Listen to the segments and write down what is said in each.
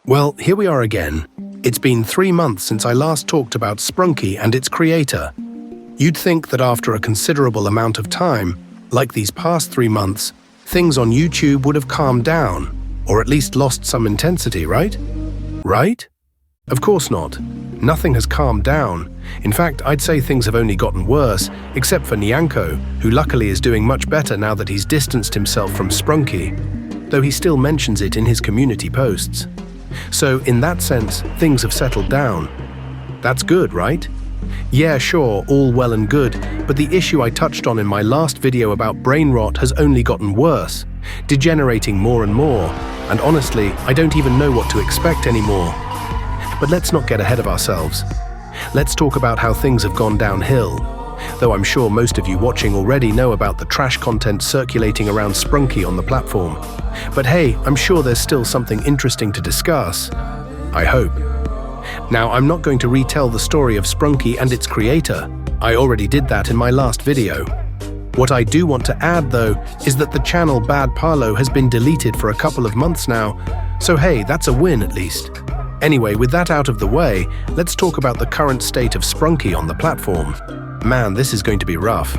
Well, here we are again. It's been 3 months since I last talked about Sprunki and its creator. You'd think that after a considerable amount of time, like these past 3 months, things on YouTube would have calmed down, or at least lost some intensity, right? Right? Of course not. Nothing has calmed down. In fact, I'd say things have only gotten worse, except for Nyanko, who luckily is doing much better now that he's distanced himself from Sprunki, though he still mentions it in his community posts. So, in that sense, things have settled down. That's good, right? Yeah, sure, all well and good, but the issue I touched on in my last video about brain rot has only gotten worse, degenerating more and more, and honestly, I don't even know what to expect anymore. But let's not get ahead of ourselves. Let's talk about how things have gone downhill, though I'm sure most of you watching already know about the trash content circulating around Sprunki on the platform. But hey, I'm sure there's still something interesting to discuss. I hope. Now, I'm not going to retell the story of Sprunki and its creator. I already did that in my last video. What I do want to add, though, is that the channel Bad Parlo has been deleted for a couple of months now, so hey, that's a win at least. Anyway, with that out of the way, let's talk about the current state of Sprunki on the platform. Man, this is going to be rough.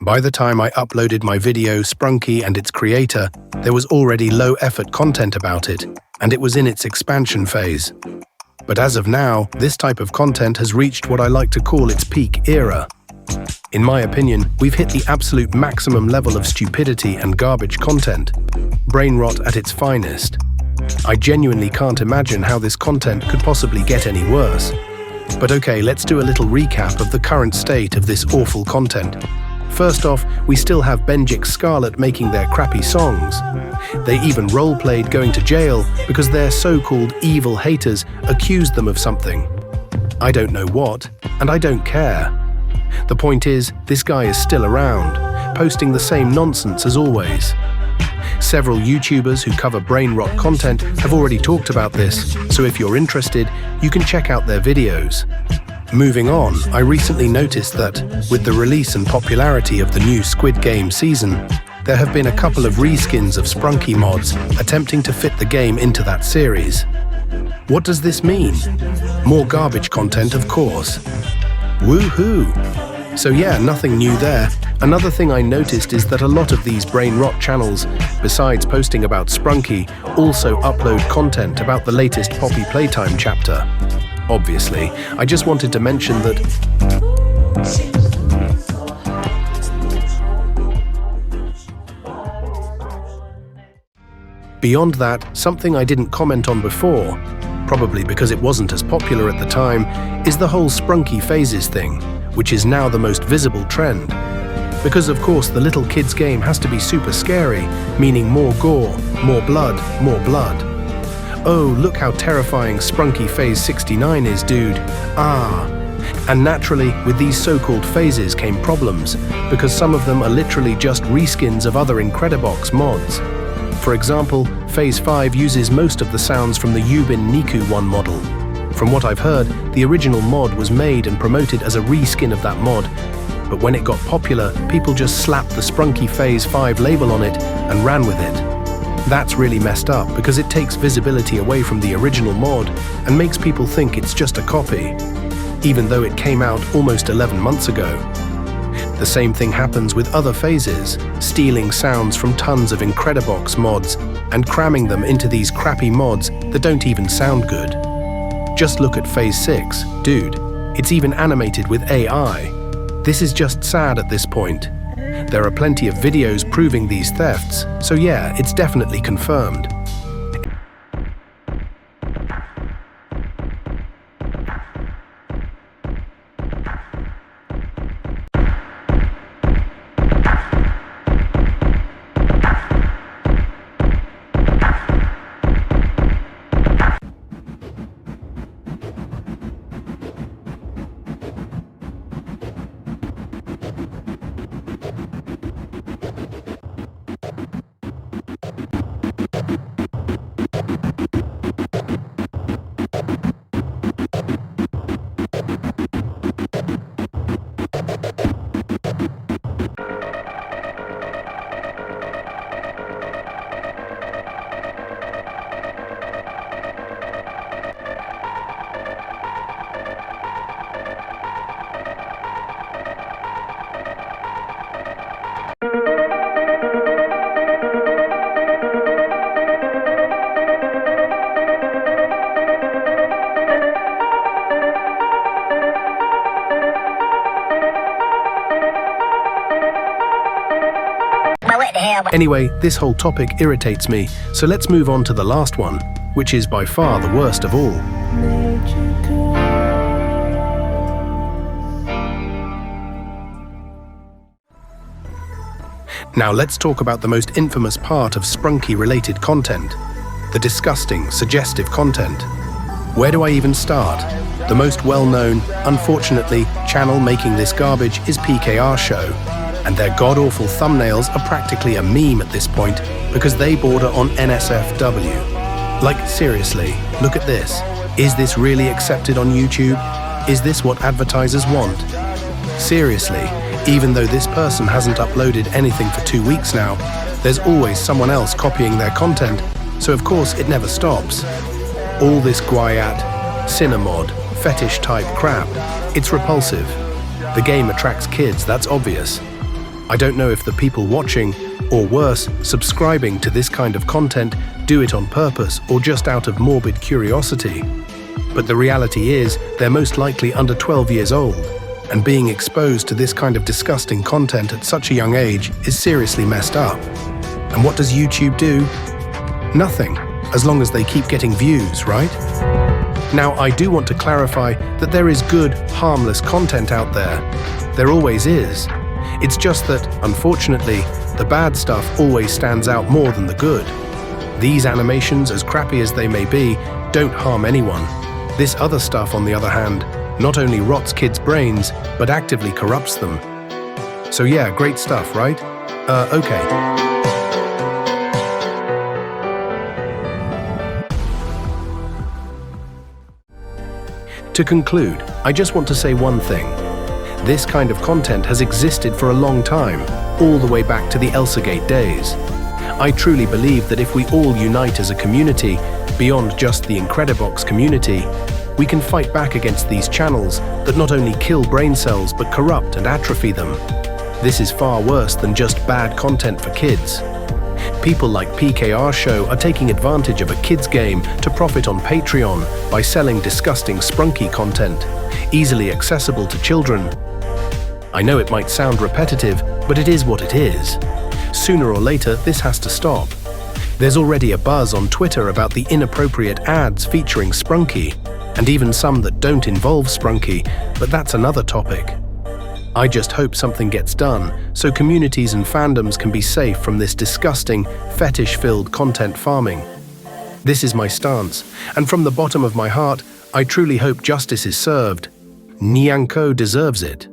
By the time I uploaded my video, Sprunki and its creator, there was already low-effort content about it, and it was in its expansion phase. But as of now, this type of content has reached what I like to call its peak era. In my opinion, we've hit the absolute maximum level of stupidity and garbage content, brain rot at its finest. I genuinely can't imagine how this content could possibly get any worse. But okay, let's do a little recap of the current state of this awful content. First off, we still have Benjik Scarlet making their crappy songs. They even role-played going to jail because their so-called evil haters accused them of something. I don't know what, and I don't care. The point is, this guy is still around, posting the same nonsense as always. Several YouTubers who cover brain rot content have already talked about this, so if you're interested, you can check out their videos. Moving on, I recently noticed that, with the release and popularity of the new Squid Game season, there have been a couple of reskins of Sprunki mods attempting to fit the game into that series. What does this mean? More garbage content, of course. Woohoo! So yeah, nothing new there. Another thing I noticed is that a lot of these brain rot channels, besides posting about Sprunki, also upload content about the latest Poppy Playtime chapter. Obviously, I just wanted to mention that beyond that, something I didn't comment on before, probably because it wasn't as popular at the time, is the whole Sprunki phases thing, which is now the most visible trend. Because of course the little kids game has to be super scary, meaning more gore, more blood, more blood. Oh, look how terrifying Sprunki Phase 69 is, dude. Ah. And naturally, with these so-called phases came problems, because some of them are literally just reskins of other incredibox mods. For example, Phase 5 uses most of the sounds from the Yubin Niku 1 model. From what I've heard, the original mod was made and promoted as a reskin of that mod, but when it got popular, people just slapped the Sprunki Phase 5 label on it and ran with it. That's really messed up because it takes visibility away from the original mod and makes people think it's just a copy, even though it came out almost 11 months ago. The same thing happens with other phases, stealing sounds from tons of incredibox mods and cramming them into these crappy mods that don't even sound good. Just look at Phase 6, dude, it's even animated with AI. This is just sad at this point. There are plenty of videos proving these thefts, so yeah, it's definitely confirmed. Anyway, this whole topic irritates me, so let's move on to the last one, which is by far the worst of all. Now let's talk about the most infamous part of Sprunki-related content, the disgusting, suggestive content. Where do I even start? The most well-known, unfortunately, channel making this garbage is PKR Show, and their god-awful thumbnails are practically a meme at this point because they border on NSFW. Like, seriously, look at this. Is this really accepted on YouTube? Is this what advertisers want? Seriously, even though this person hasn't uploaded anything for 2 weeks now, there's always someone else copying their content, so of course it never stops. All this guayat, cinemod, fetish-type crap, it's repulsive. The game attracts kids, that's obvious. I don't know if the people watching, or worse, subscribing to this kind of content do it on purpose or just out of morbid curiosity. But the reality is, they're most likely under 12 years old, and being exposed to this kind of disgusting content at such a young age is seriously messed up. And what does YouTube do? Nothing, as long as they keep getting views, right? Now, I do want to clarify that there is good, harmless content out there. There always is. It's just that, unfortunately, the bad stuff always stands out more than the good. These animations, as crappy as they may be, don't harm anyone. This other stuff, on the other hand, not only rots kids' brains, but actively corrupts them. So yeah, great stuff, right? Okay. To conclude, I just want to say one thing. This kind of content has existed for a long time, all the way back to the Elsagate days. I truly believe that if we all unite as a community, beyond just the Incredibox community, we can fight back against these channels that not only kill brain cells but corrupt and atrophy them. This is far worse than just bad content for kids. People like PKR Show are taking advantage of a kids' game to profit on Patreon by selling disgusting Sprunki content, easily accessible to children. I know it might sound repetitive, but it is what it is. Sooner or later, this has to stop. There's already a buzz on Twitter about the inappropriate ads featuring Sprunki, and even some that don't involve Sprunki, but that's another topic. I just hope something gets done, so communities and fandoms can be safe from this disgusting, fetish-filled content farming. This is my stance, and from the bottom of my heart, I truly hope justice is served. Nyanko deserves it.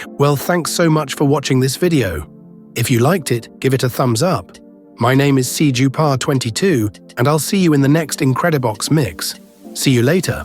Well, thanks so much for watching this video. If you liked it, give it a thumbs up. My name is Suggestive 22, and I'll see you in the next Incredibox mix. See you later.